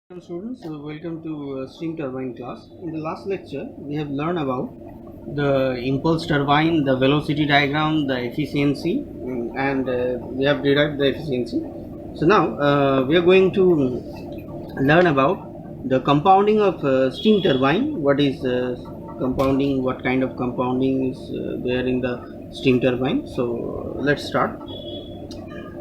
Hello students, welcome to steam turbine class. In the last lecture, we have learned about the impulse turbine, the velocity diagram, the efficiency, and we have derived the efficiency. So now we are going to learn about the compounding of steam turbine. What is compounding? What kind of compounding is there in the steam turbine? So let's start.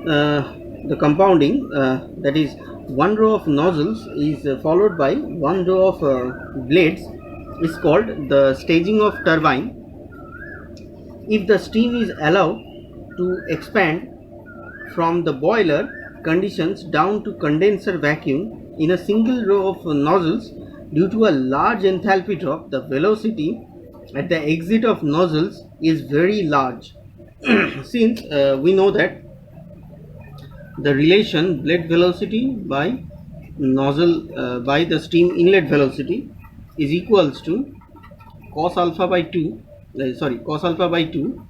The compounding, that is one row of nozzles is followed by one row of blades, is called the staging of turbine. If the steam is allowed to expand from the boiler conditions down to condenser vacuum in a single row of nozzles, due to a large enthalpy drop, the velocity at the exit of nozzles is very large. Since we know that the relation blade velocity by nozzle by the steam inlet velocity is equals to cos alpha by 2 cos alpha by 2.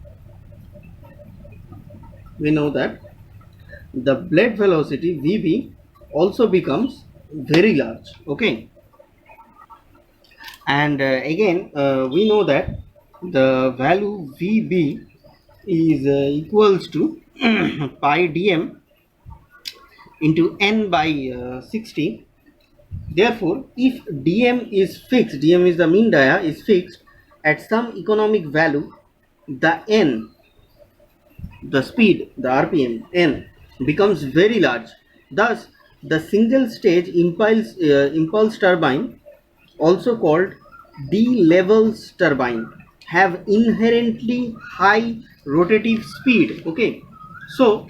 We know that the blade velocity Vb also becomes very large. Okay, and again we know that the value Vb is equals to pi dm into n by 60. Therefore, if dm is fixed, dm is the mean dia, is fixed at some economic value, the n, the speed, the rpm n becomes very large. Thus, the single stage impulse turbine, also called D-levels turbine, have inherently high rotative speed. Okay, so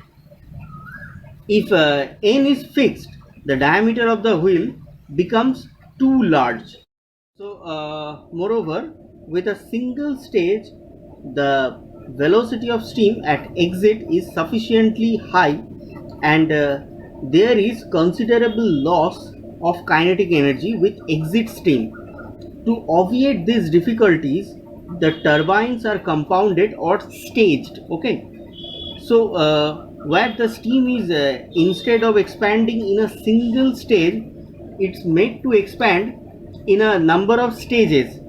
if n is fixed, the diameter of the wheel becomes too large. So moreover, with a single stage, the velocity of steam at exit is sufficiently high, and there is considerable loss of kinetic energy with exit steam. To obviate these difficulties, the turbines are compounded or staged. Okay, so where the steam is instead of expanding in a single stage, it's made to expand in a number of stages,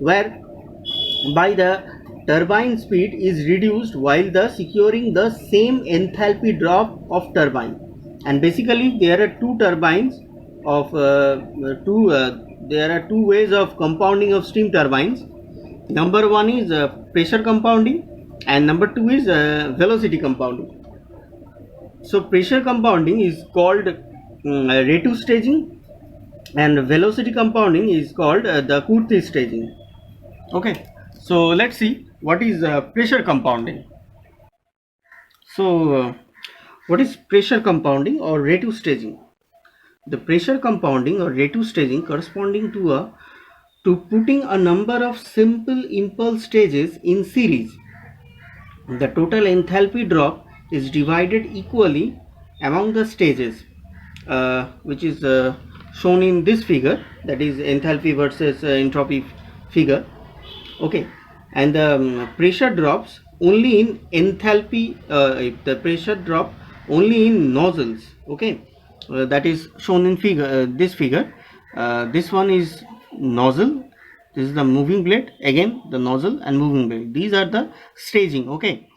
where by the turbine speed is reduced while the securing the same enthalpy drop of turbine. And basically there are two turbines of there are two ways of compounding of steam turbines. Number one is pressure compounding, and number two is velocity compounding. So pressure compounding is called rate staging, and velocity compounding is called the Kurti staging. Okay, so let's see what is pressure compounding. So what is pressure compounding or rate staging? The pressure compounding or rate staging corresponding to putting a number of simple impulse stages in series. The total enthalpy drop is divided equally among the stages, which is shown in this figure, that is enthalpy versus entropy figure. Okay, and the pressure drops only in enthalpy, the pressure drop only in nozzles. Okay, that is shown in figure, this figure. This one is nozzle, this is the moving blade, again the nozzle and moving blade, these are the staging. Okay,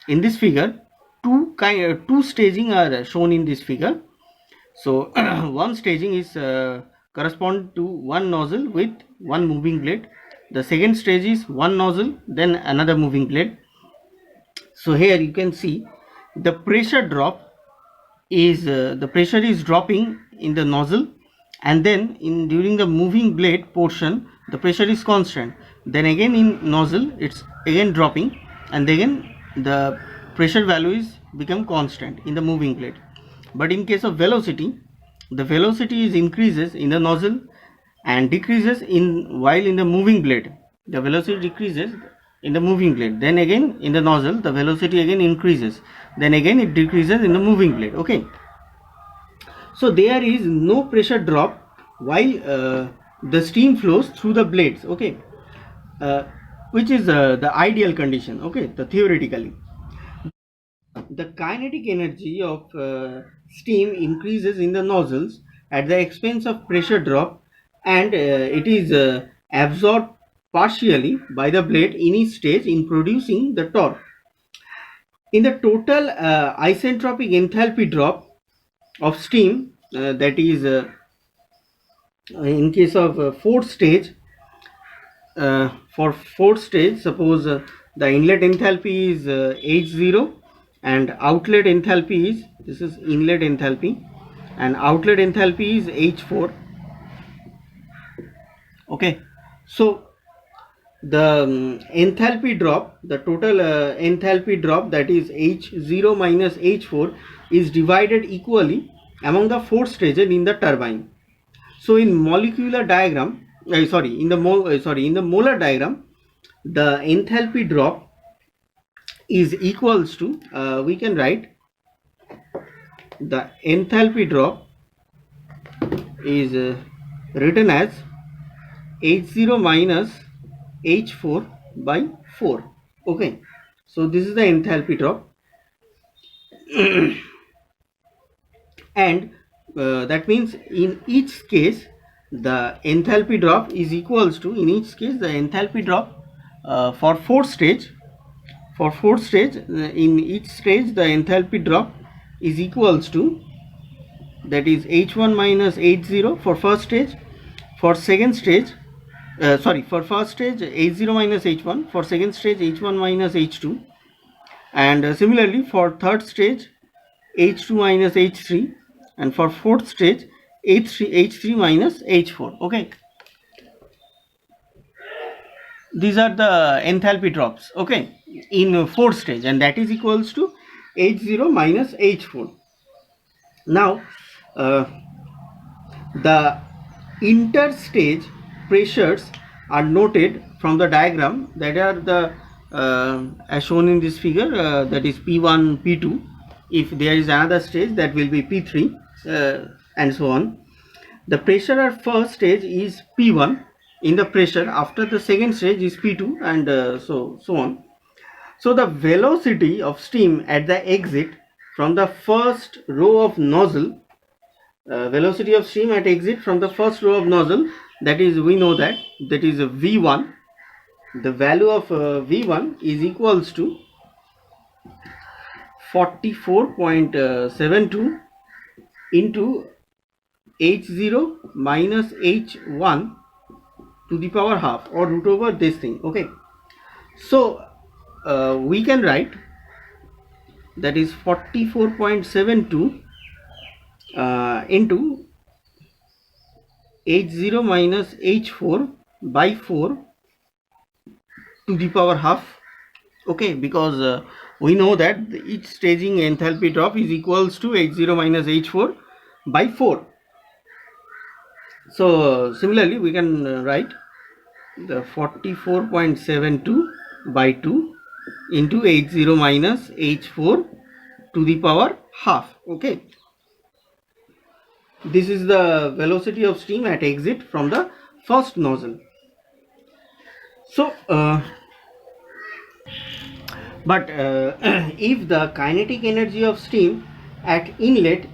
in this figure two staging are shown in this figure. So one staging is correspond to one nozzle with one moving blade. The second stage is one nozzle then another moving blade. So here you can see the pressure drop is the pressure is dropping in the nozzle, and then in during the moving blade portion the pressure is constant, then again in nozzle it's again dropping, and again the pressure value is become constant in the moving blade. But in case of velocity, the velocity is increases in the nozzle and decreases in while in the moving blade. The velocity decreases in the moving blade, then again in the nozzle the velocity again increases, then again it decreases in the moving blade. Okay, so there is no pressure drop while the steam flows through the blades. Okay, which is the ideal condition. Okay, the theoretically, the kinetic energy of steam increases in the nozzles at the expense of pressure drop, and it is absorbed partially by the blade in each stage in producing the torque. In the total isentropic enthalpy drop of steam, that is in case of fourth stage, for fourth stage, suppose the inlet enthalpy is H0 and outlet enthalpy is, this is inlet enthalpy, and outlet enthalpy is H4. Okay, so the enthalpy drop, the total enthalpy drop, that is H0 minus H4, is divided equally among the four stages in the turbine. So in molecular diagram, in the molar diagram, the enthalpy drop is equals to, we can write the enthalpy drop is written as H0 minus H4 by 4. Okay, so this is the enthalpy drop. And that means in each case the enthalpy drop is equals to, in each case the enthalpy drop for fourth stage, in each stage the enthalpy drop is equals to, that is H1 minus H0 for first stage, for second stage, for first stage H0 minus H1, for second stage H1 minus H2, and similarly for third stage H2 minus H3, and for fourth stage H3 minus H4. Okay, these are the enthalpy drops, okay, in fourth stage, and that is equals to H0 minus H4. Now the interstage pressures are noted from the diagram, that are the as shown in this figure, that is P1, P2. If there is another stage, that will be P3, and so on. The pressure at first stage is P1 in the pressure, after the second stage is P2, and so on. So the velocity of steam at the exit from the first row of nozzle, velocity of steam at exit from the first row of nozzle, that is, we know that is V1. The value of V1 is equals to 44.72 into H0 minus H1 to the power half, or root over this thing. Okay, so we can write, that is 44.72 into H0 minus H4 by 4 to the power half. Okay, because we know that each staging enthalpy drop is equals to H0 minus H4 by 4. So similarly we can write the 44.72 by 2 into H0 minus H4 to the power half. Okay, this is the velocity of steam at exit from the first nozzle. So but if the kinetic energy of steam at inlet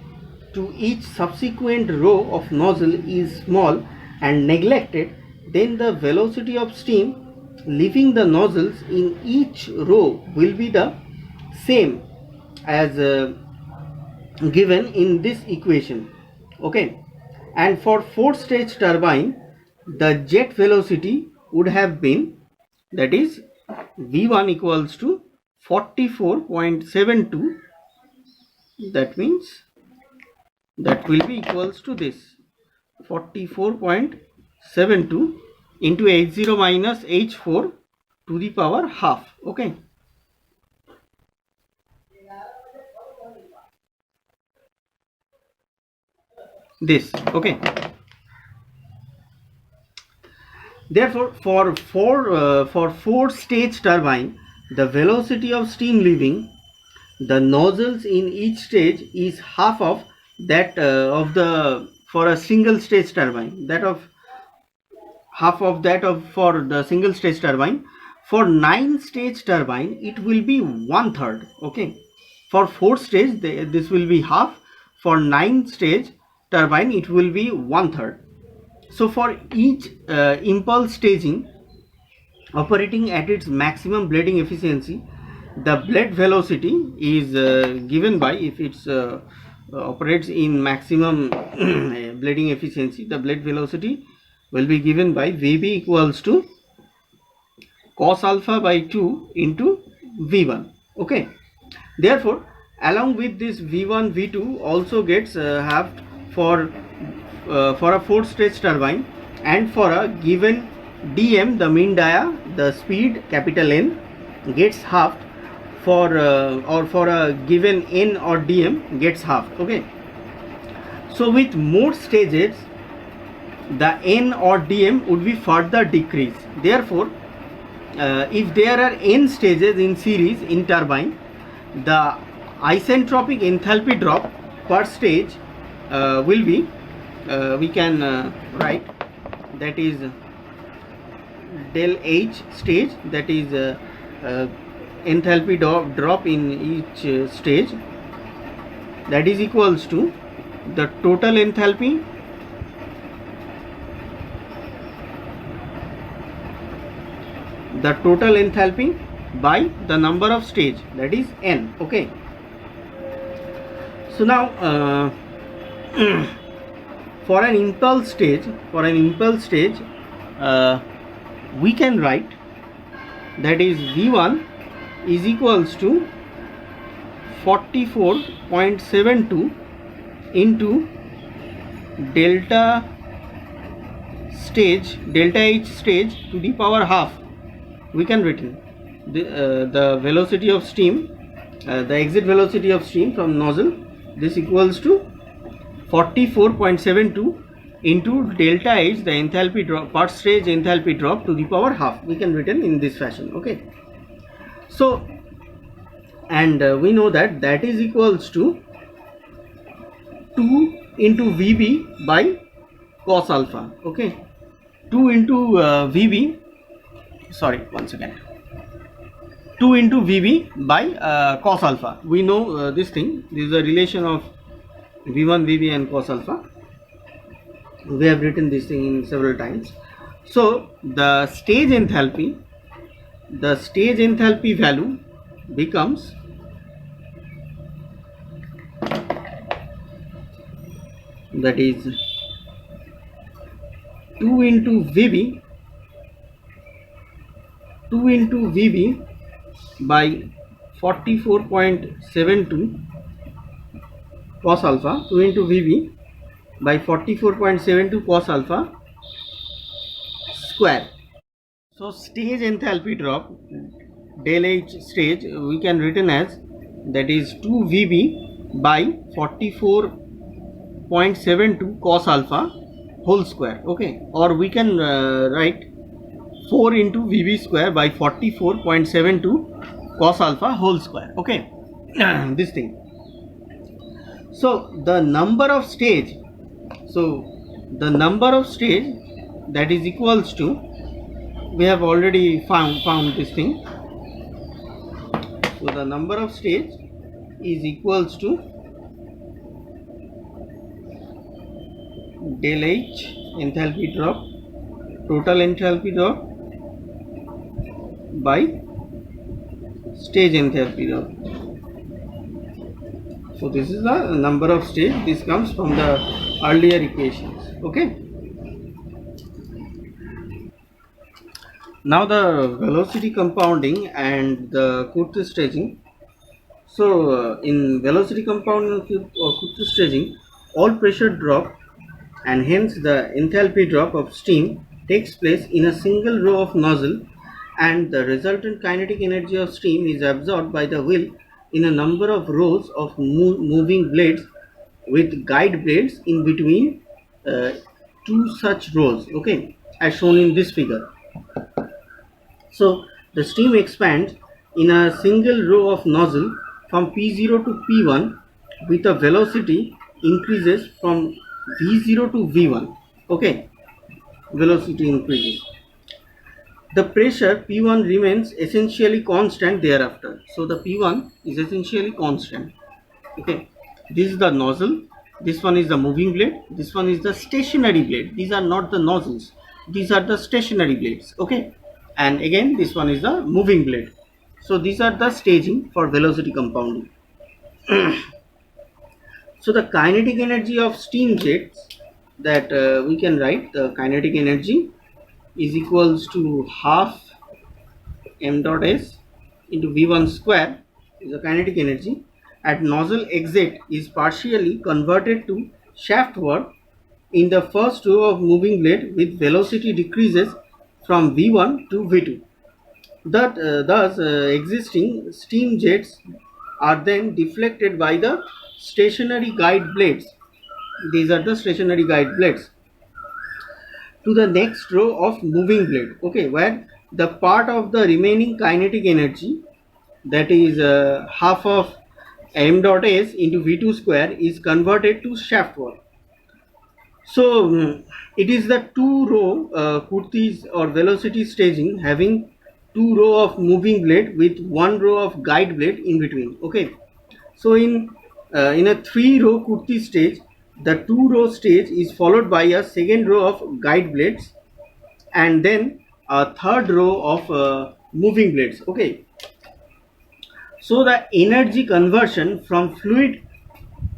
to each subsequent row of nozzle is small and neglected, then the velocity of steam leaving the nozzles in each row will be the same as given in this equation. Okay, and for fourth stage turbine, the jet velocity would have been, that is V1 equals to 44.72, that means that will be equals to this 44.72 into H0 minus H4 to the power half. Okay, this. Okay, therefore for four stage turbine, the velocity of steam leaving the nozzles in each stage is half of that of the, for a single stage turbine, that of half of that of for the single stage turbine. For 9 stage turbine it will be 1/3. Okay, For 4 stage this will be half. For 9 stage turbine it will be 1/3. So for each impulse staging operating at its maximum blading efficiency, the blade velocity is given by, if it's operates in maximum blading efficiency, the blade velocity will be given by Vb equals to cos alpha by 2 into V1. Okay, therefore along with this V1 V2 also gets halved for a 4 stage turbine, and for a given dm, the mean dia, the speed capital N gets halved for or for a given n or dm gets halved. Okay, so with more stages the n or dm would be further decreased. Therefore if there are n stages in series in turbine, the isentropic enthalpy drop per stage will be we can write, that is del H stage, that is enthalpy drop in each stage, that is equals to the total enthalpy by the number of stage, that is n. Okay, so now for an impulse stage we can write, that is V1 is equals to 44.72 into delta H stage to the power half. We can written the velocity of steam, the exit velocity of steam from nozzle, this equals to 44.72 into delta H, the enthalpy drop per stage enthalpy drop to the power half. We can written in this fashion. Okay, so and we know that that is equals to 2 into Vb by cos alpha. Okay, 2 into Vb, sorry, once again, 2 into Vb by cos alpha. We know this thing, this is a relation of V1 Vb and cos alpha. We have written this thing in several times. So the stage enthalpy value becomes that is 2 into Vb by 44.72 cos alpha, 2 into Vb by 44.72 cos alpha square. So stage enthalpy drop del H stage we can written as, that is 2 Vb by 44.72 cos alpha whole square. Okay, or we can write 4 into Vb square by 44.72 cos alpha whole square. Okay, this thing. So the number of stage, that is equals to, we have already found this thing. So the number of stage is equals to del H enthalpy drop, total enthalpy drop by stage enthalpy drop. So this is the number of stage. This comes from the earlier equations. Okay, now the velocity compounding and the Kurtis staging. So in velocity compounding or Kurtis staging, all pressure drop and hence the enthalpy drop of steam takes place in a single row of nozzle, and the resultant kinetic energy of steam is absorbed by the wheel in a number of rows of moving blades with guide blades in between two such rows. Okay, as shown in this figure. So the steam expands in a single row of nozzle from P0 to P1 with a velocity increases from V0 to V1. Okay, velocity increases. the pressure P1 remains essentially constant thereafter. So the P1 is essentially constant. Okay, this is the nozzle, this one is the moving blade, this one is the stationary blade. These are not the nozzles, these are the stationary blades. Okay, and again this one is the moving blade. So these are the staging for velocity compounding. So the kinetic energy of steam jets, that we can write the kinetic energy is equals to half m dot s into v1 square is the kinetic energy at nozzle exit is partially converted to shaft work in the first row of moving blade with velocity decreases from v1 to v2. Thus, existing steam jets are then deflected by the stationary guide blades. These are the stationary guide blades to the next row of moving blade. Okay, where the part of the remaining kinetic energy, that is half of m dot s into v2 square, is converted to shaft work. So it is the two row kurtis or velocity staging having two row of moving blade with one row of guide blade in between. Okay, so in a three row kurti stage, the two row stage is followed by a second row of guide blades and then a third row of moving blades. Okay, so the energy conversion from fluid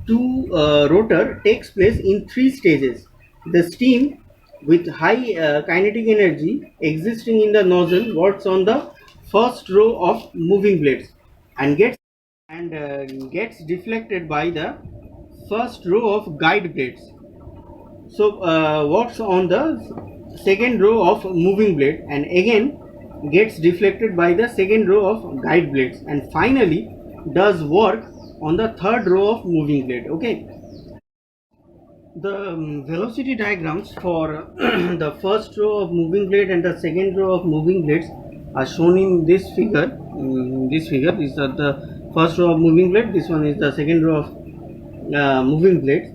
to rotor takes place in three stages. The steam with high kinetic energy existing in the nozzle works on the first row of moving blades and gets deflected by the first row of guide blades. So works on the second row of moving blade and again gets deflected by the second row of guide blades and finally does work on the third row of moving blade. Okay, the velocity diagrams for the first row of moving blade and the second row of moving blades are shown in this figure. These are the first row of moving blade, this one is the second row of moving blade,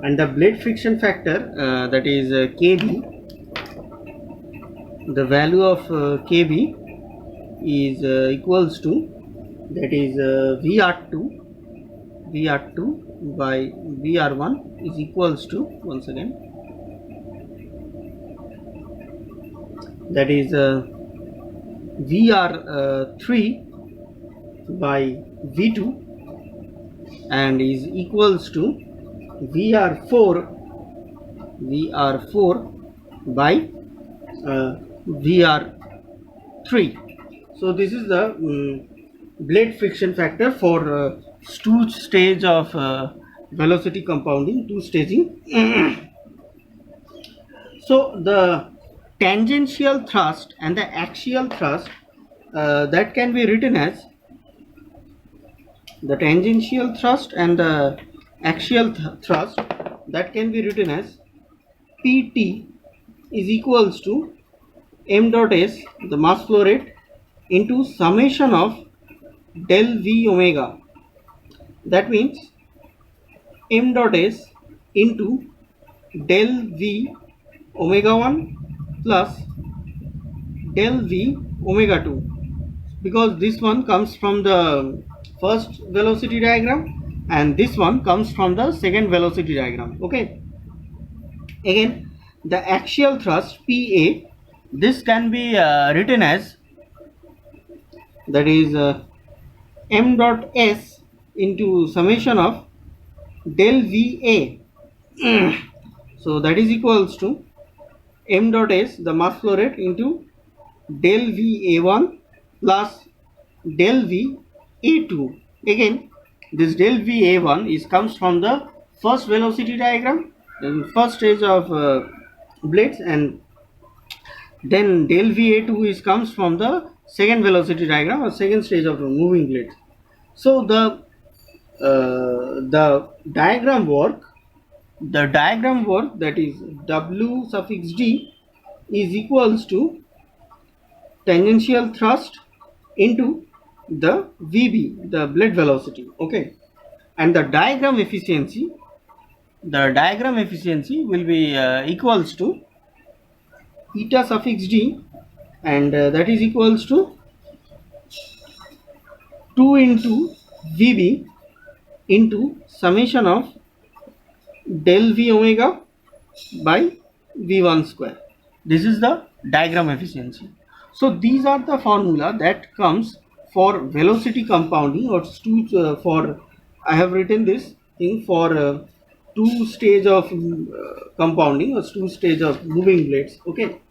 and the blade friction factor, that is kb, the value of kb is equals to, that is VR2 by VR1 is equals to, once again, that is VR3 by V2 and is equals to VR4 by VR3. So this is the blade friction factor for two stage of velocity compounding, two staging. So the tangential thrust and the axial thrust, that can be written as, the tangential thrust and the axial thrust, that can be written as PT is equals to m dot s, the mass flow rate, into summation of del V omega. That means m dot s into del V omega 1 plus del V omega 2, because this one comes from the first velocity diagram and this one comes from the second velocity diagram. Okay, again the axial thrust PA, this can be written as, that is m dot s into summation of del VA. So that is equals to m dot s, the mass flow rate, into del VA1 plus del VA2. Again this del VA1 is comes from the first velocity diagram, the first stage of blades, and then del VA2 is comes from the second velocity diagram or second stage of moving blades. So the diagram work, that is W suffix D is equals to tangential thrust into the VB, the blade velocity. Okay, and the diagram efficiency will be equals to eta suffix D and that is equals to 2 into VB into summation of del V omega by V1 square. This is the diagram efficiency. So these are the formula that comes for velocity compounding, or for I have written this thing for two stage of compounding, or two stage of moving blades. Okay.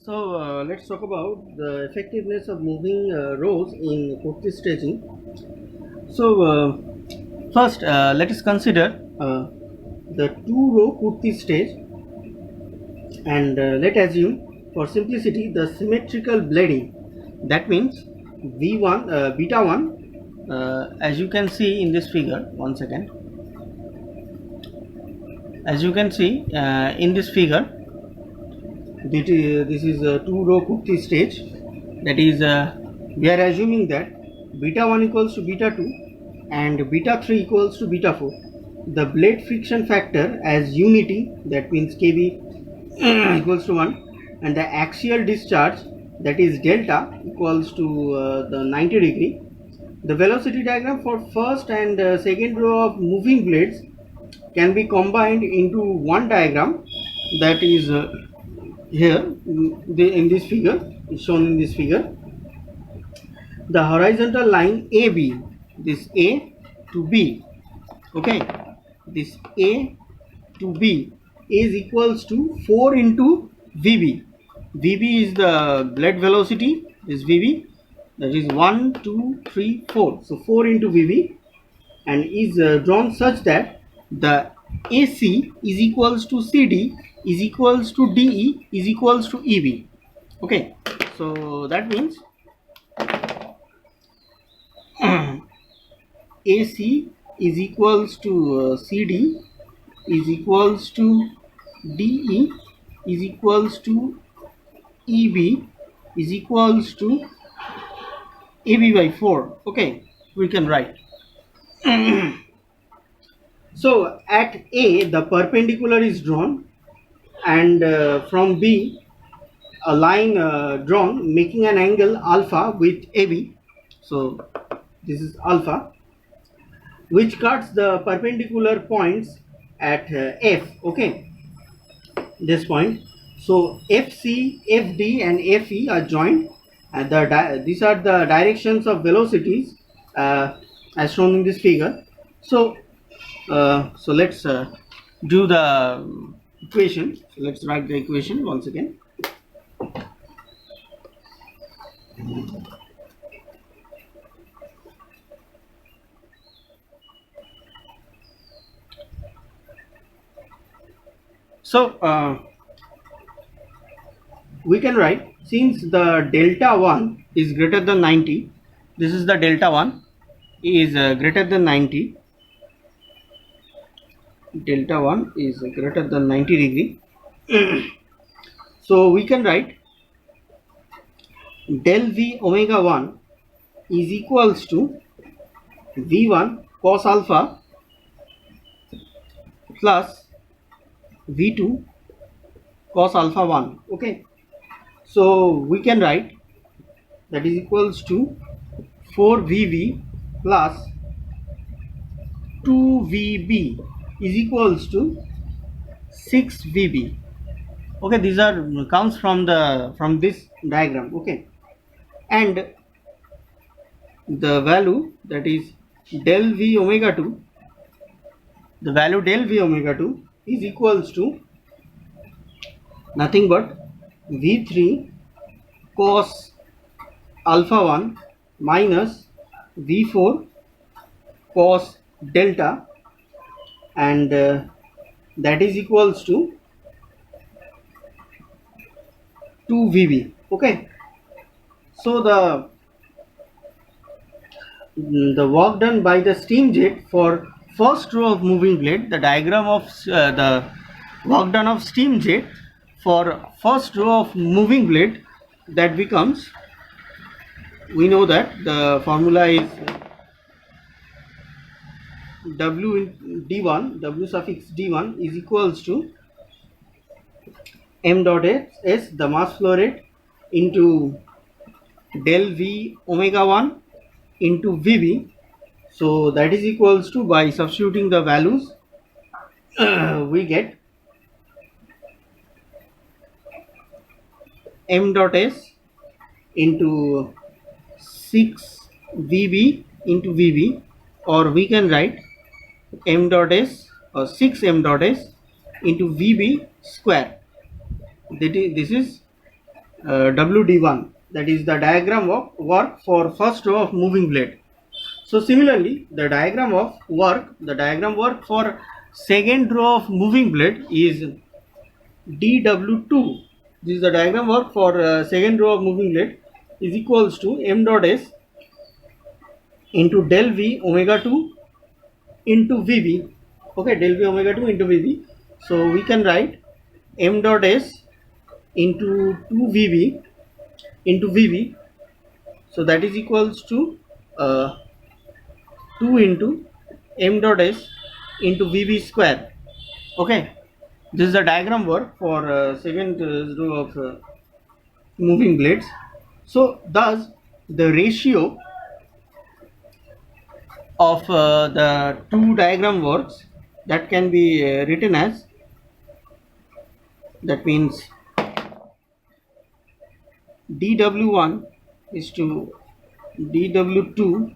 So let's talk about the effectiveness of moving rows in Kurti staging. So first let us consider the two-row Kurti stage, and let assume for simplicity the symmetrical blading. That means V1 beta 1, as you can see in this figure. One second. As you can see in this figure, this is a two-row Kurti stage. That is, we are assuming that beta 1 equals to beta 2 and beta 3 equals to beta 4. The blade friction factor as unity, that means Kb equals to 1, and the axial discharge, that is delta, equals to the 90 degree. The velocity diagram for first and second row of moving blades can be combined into one diagram, that is here in this figure, is shown in this figure. The horizontal line AB, this A to B, okay, this A to B is equals to 4 into VB. VB is the blade velocity, is VB, that is 1, 2, 3, 4. So 4 into VB, and is drawn such that the AC is equals to CD is equals to DE is equals to EB. Okay, so that means AC is equals to CD is equals to DE is equals to EB is equals to AB by 4. Okay, we can write. So at A the perpendicular is drawn, and from B a line drawn making an angle alpha with AB. So this is alpha, which cuts the perpendicular points at F. Okay, this point. So FC, FD and FE are joined, and these are the directions of velocities as shown in this figure. So let's do the equation. So let's write the equation once again. So we can write, since the delta 1 is greater than 90, this is the delta 1 is greater than 90, delta 1 is greater than 90 degree. So we can write del V omega 1 is equals to V1 cos alpha plus V2 cos alpha 1. Okay, so we can write that is equals to 4VV plus 2VB is equals to 6VB. Okay, these are comes from this diagram. Okay, and the value, that is del V omega 2, the value del V omega 2 is equals to nothing but V3 cos alpha 1 minus V4 cos delta, and that is equals to 2VB. Okay, so the work done by the steam jet for first row of moving blade, the diagram of the work done of steam jet for first row of moving blade, that becomes, we know that the formula is W in D1, W suffix D1 is equals to m dot s, the mass flow rate, into del v omega 1 into vb. So that is equals to, by substituting the values, we get m dot s into 6 vb into vb, or we can write m dot s, or 6 m dot s into vb square. This is wd1, that is the diagram of work for first row of moving blade. So similarly, the diagram work for second row of moving blade is dw2. This is the diagram work for second row of moving blade, is equals to m dot s into del v omega 2 into vb. Okay, del v omega 2 into vb. So we can write m dot s into 2 vb into vb. So that is equals to 2 into m dot s into vb square. Okay, this is the diagram work for second row of moving blades. So thus the ratio of the two diagram works, that can be written as, that means dw1 is to dw2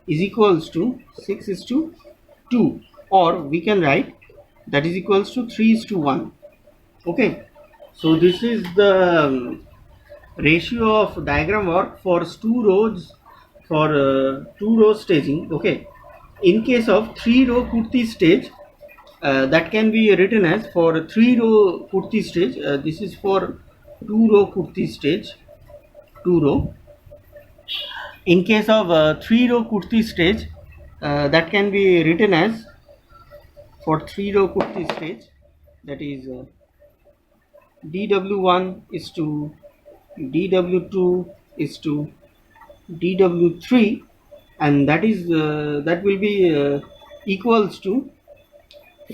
is equals to 6 is to 2, or we can write that is equals to 3 is to 1. Okay, so this is the ratio of diagram work for two rows, for 2 row staging. Okay, in case of 3 row kurti stage, that can be written as, for 3 row kurti stage, this is for 2 row kurti stage, 2 row. In case of 3 row kurti stage, that can be written as, for 3 row kurti stage, that is dw1 is to dw2 is to dw3, and that is that will be equals to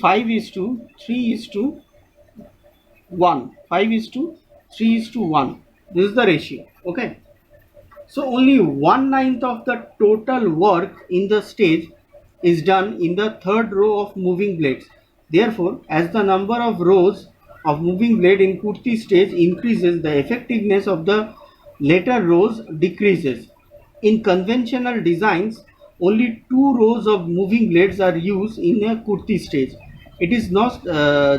5 is to 3 is to 1, 5 is to 3 is to 1. This is the ratio. Okay, so only 1/9 of the total work in the stage is done in the third row of moving blades. Therefore, as the number of rows of moving blade in kurti stage increases, the effectiveness of the later rows decreases. In conventional designs, only 2 rows of moving blades are used in a kurti stage. It is not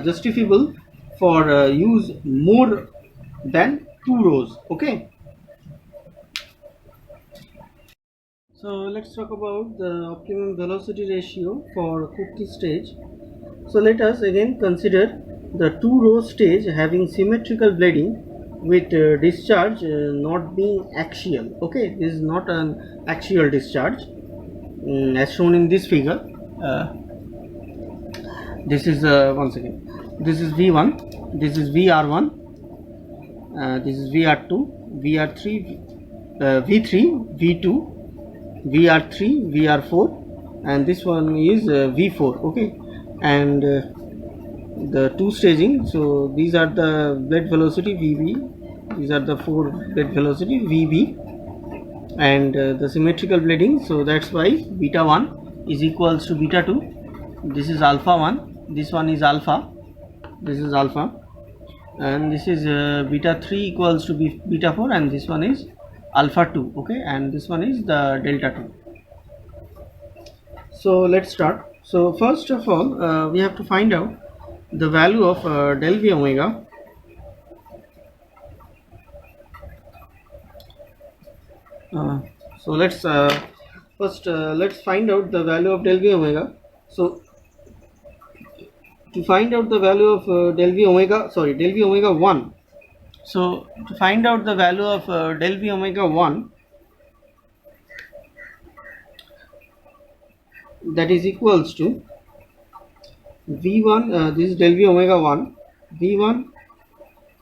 justifiable for use more than 2 rows. Okay. So let's talk about the optimum velocity ratio for kurti stage. So let us again consider the 2 row stage having symmetrical blading with discharge not being axial. Okay, this is not an axial discharge as shown in this figure. This is once again, this is V1, this is VR1, this is VR2, VR3, V3, V2, VR3, VR4, and this one is V4. Okay, and the two staging. So these are the blade velocity VB, these are the 4 blade velocity VB, and the symmetrical blading. So that's why beta 1 is equals to beta 2. This is alpha 1. This one is alpha. This is alpha, and this is beta 3 equals to beta 4, and this one is alpha 2. Okay, and this one is the delta 2. So let's start. So first of all, we have to find out the value of del v omega. So let's first let's find out the value of del v omega. So to find out the value of del v omega 1. So to find out the value of del v omega 1, that is equals to V1, this is del v omega 1, V1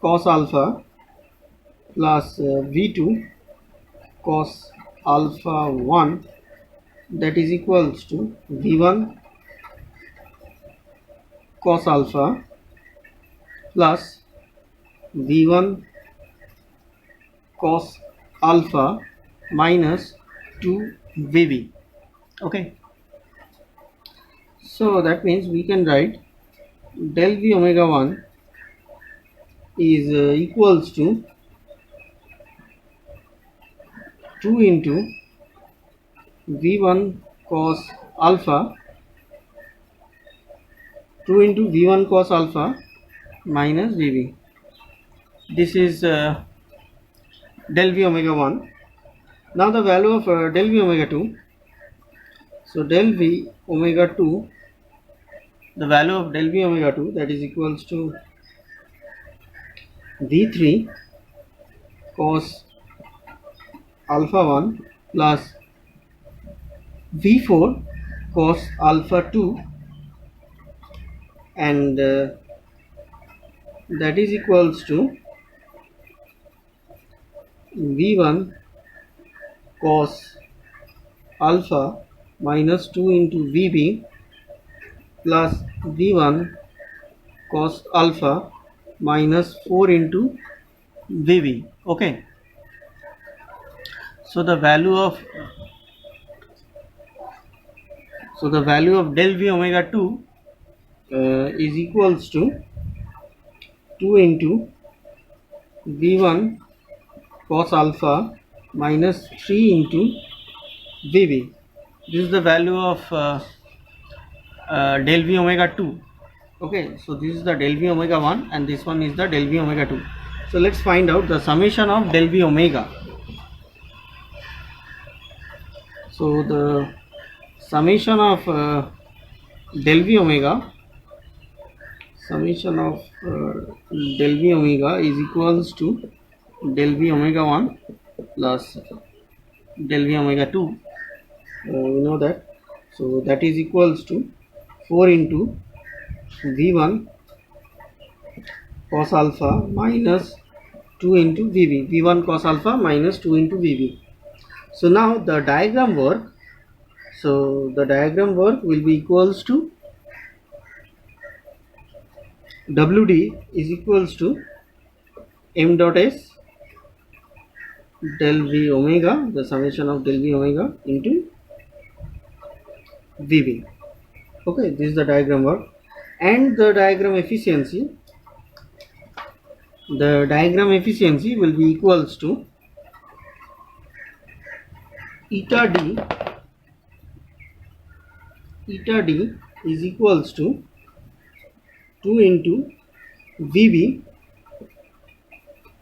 cos alpha plus V2 cos alpha 1, that is equals to V1 cos alpha plus v1 cos alpha minus 2 vb. Okay, so that means we can write del v omega 1 is equals to 2 into v1 cos alpha 2 into v1 cos alpha minus vb. This is del v omega 1. Now the value of del v omega 2. So del v omega 2, the value of del v omega 2, that is equals to v3 cos alpha 1 plus v4 cos alpha 2, and that is equals to v1 cos alpha minus 2 into vb plus v1 cos alpha minus 4 into vb. Okay, so the value of del v omega 2 is equals to 2 into v1 cos alpha minus 3 into vb. This is the value of del v omega 2. Okay, so this is the del v omega 1 and this one is the del v omega 2. So let's find out the summation of del v omega. So the summation of del v omega is equals to del v omega 1 plus del v omega 2. We know that, so that is equals to 4 into v1 cos alpha minus 2 into vb, v1 cos alpha minus 2 into vb. So now the diagram work, will be equals to wd is equals to m dot s del v omega, the summation of del v omega into vb. Okay, this is the diagram work. And the diagram efficiency will be equals to eta d is equals to 2 into vb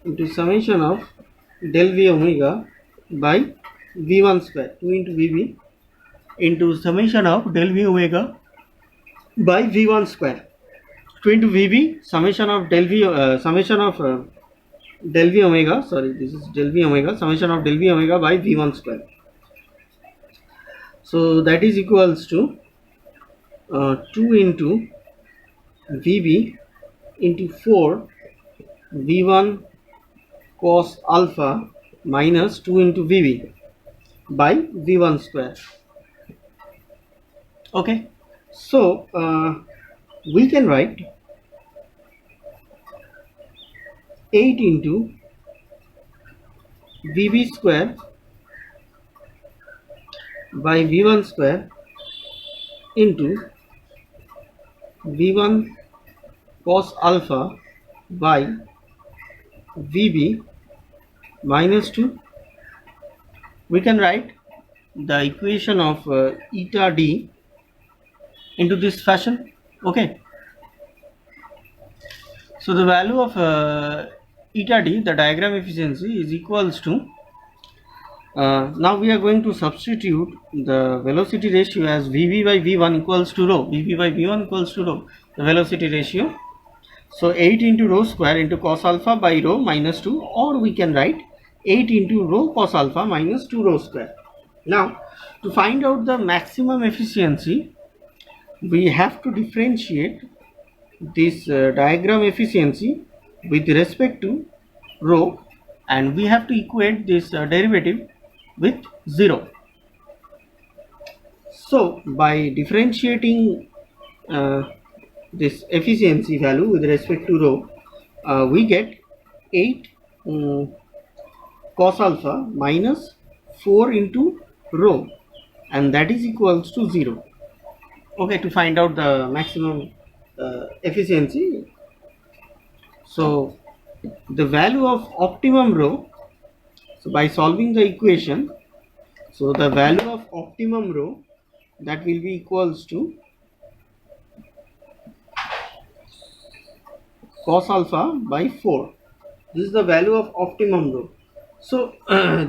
into summation of del v omega by v1 square, 2 into vb into summation of del v omega by v1 square, 2 into vb summation of del v omega, sorry, this is del v omega, summation of del v omega by v1 square. So that is equals to 2 into vb into 4 v1 cos alpha minus 2 into vb by v1 square. Okay, so we can write 8 into vb square by v1 square into v1 cos alpha by vb minus 2. We can write the equation of eta d into this fashion. Okay, so the value of eta d, the diagram efficiency, is equals to now we are going to substitute the velocity ratio as vb by v1 equals to rho, the velocity ratio. So 8 into rho square into cos alpha by rho minus 2, or we can write 8 into rho cos alpha minus 2 rho square. Now to find out the maximum efficiency, we have to differentiate this diagram efficiency with respect to rho, and we have to equate this derivative with 0. So by differentiating this efficiency value with respect to rho, we get 8 um, cos alpha minus 4 into rho, and that is equals to 0. Okay, to find out the maximum efficiency. So the value of optimum rho, so by solving the equation, so the value of optimum rho, that will be equals to cos alpha by 4. This is the value of optimum rho. So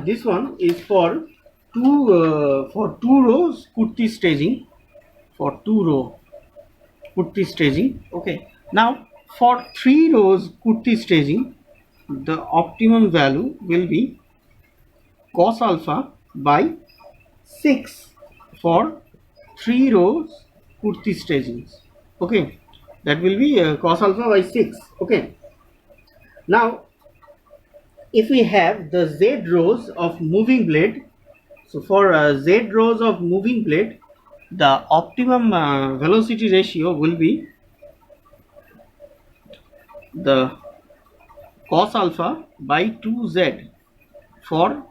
this one is for two rows Kurti staging, for 2 row Kurti staging. Okay, now for 3 rows Kurti staging, the optimum value will be cos alpha by 6 for 3 rows Kurti stagings. Okay, that will be cos alpha by 6. Okay, now if we have the z rows of moving blade, so for z rows of moving blade, the optimum velocity ratio will be the cos alpha by 2z for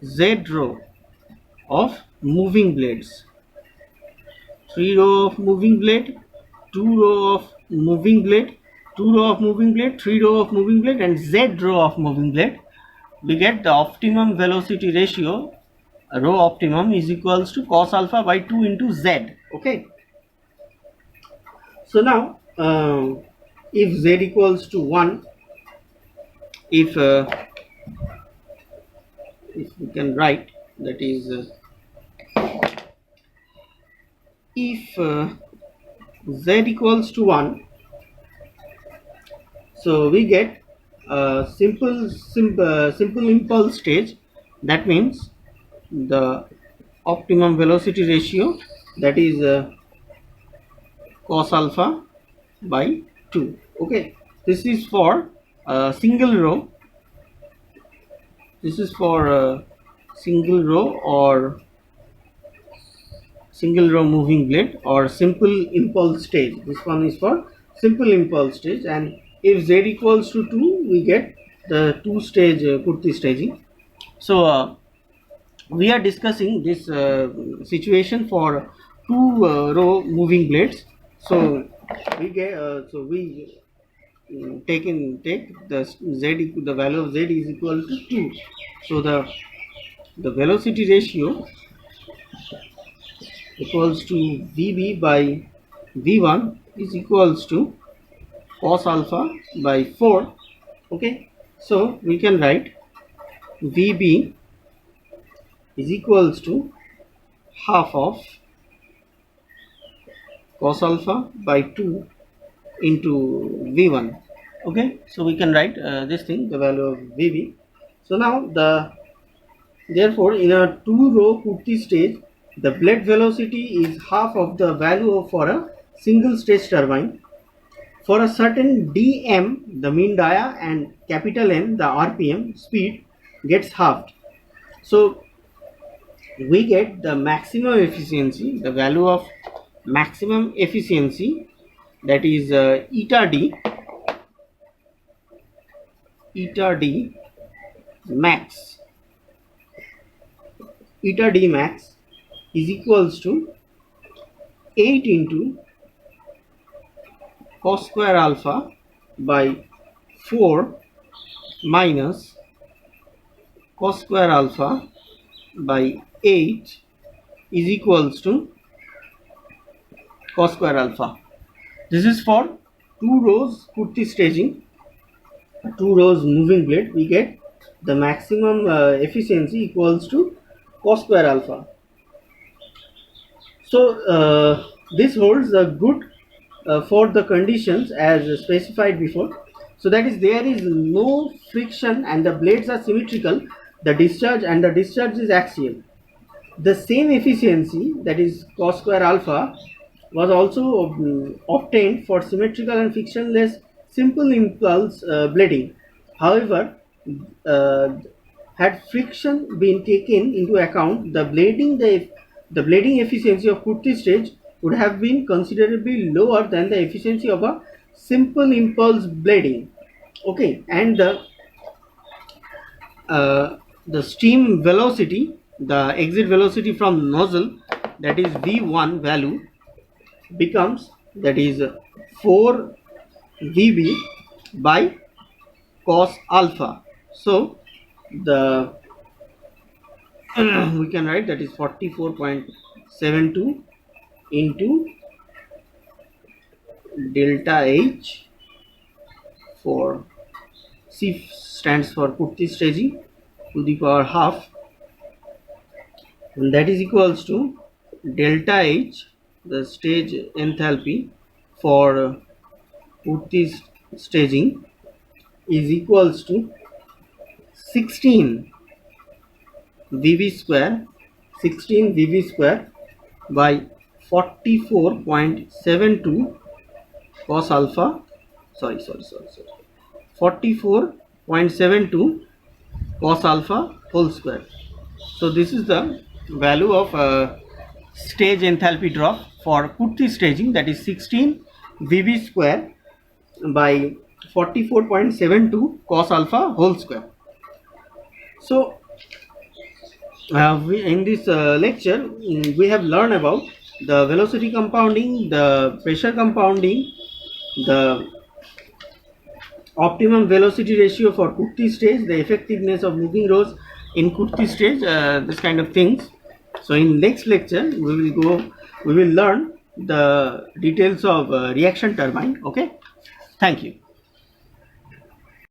z row of moving blades. 3 row of moving blade, 2 row of moving blade, 2 row of moving blade, 3 row of moving blade, and z row of moving blade. We get the optimum velocity ratio, rho optimum, is equals to cos alpha by 2 into z. Okay, so now if z equals to 1, if we can write, that is if z equals to 1, so we get a simple impulse stage. That means the optimum velocity ratio, that is cos alpha by 2. Okay, this is for a single row. This is for a single row or single row moving blade or simple impulse stage. This one is for simple impulse stage, and if z equals to 2, we get the 2 stage Kurti staging. So we are discussing this situation for 2 row moving blades. So we get take the the value of z is equal to 2. So the velocity ratio equals to Vb by V1 is equals to cos alpha by 4. Okay, so we can write Vb is equals to half of cos alpha by 2 into V1. Okay, so we can write this thing, the value of Vb. So now therefore in a 2 row Kurti stage, the blade velocity is half of the value for a single stage turbine. For a certain dm, the mean dia, and capital N, the rpm speed, gets halved. So we get the maximum efficiency, the value of maximum efficiency, that is eta d max. Eta d max is equals to 8 into cos square alpha by 4 minus cos square alpha by 8 is equals to cos square alpha. This is for 2 rows Kurti staging, 2 rows moving blade. We get the maximum efficiency equals to cos square alpha. So this holds good for the conditions as specified before. So that is, there is no friction and the blades are symmetrical, the discharge is axial. The same efficiency, that is cos square alpha, was also obtained for symmetrical and frictionless simple impulse blading. However, had friction been taken into account, the blading efficiency of Kurti stage would have been considerably lower than the efficiency of a simple impulse blading. Okay, and the steam velocity, the exit velocity from nozzle, that is V1 value, becomes, that is 4 VB by cos alpha. So the we can write that is 44.72 into delta H, for C stands for Kurti staging, to the power half, and that is equals to delta H, the stage enthalpy for Kurti staging, is equals to 16 VB square, 16 VB square by 44.72 cos alpha, sorry, 44.72 cos alpha whole square. So this is the value of stage enthalpy drop for Kurti staging, that is 16 VB square by 44.72 cos alpha whole square. So in this lecture we have learned about the velocity compounding, the pressure compounding, the optimum velocity ratio for Kurti stage, the effectiveness of moving rods in Kurti stage, this kind of things. So in next lecture we will learn the details of reaction turbine. Okay, thank you.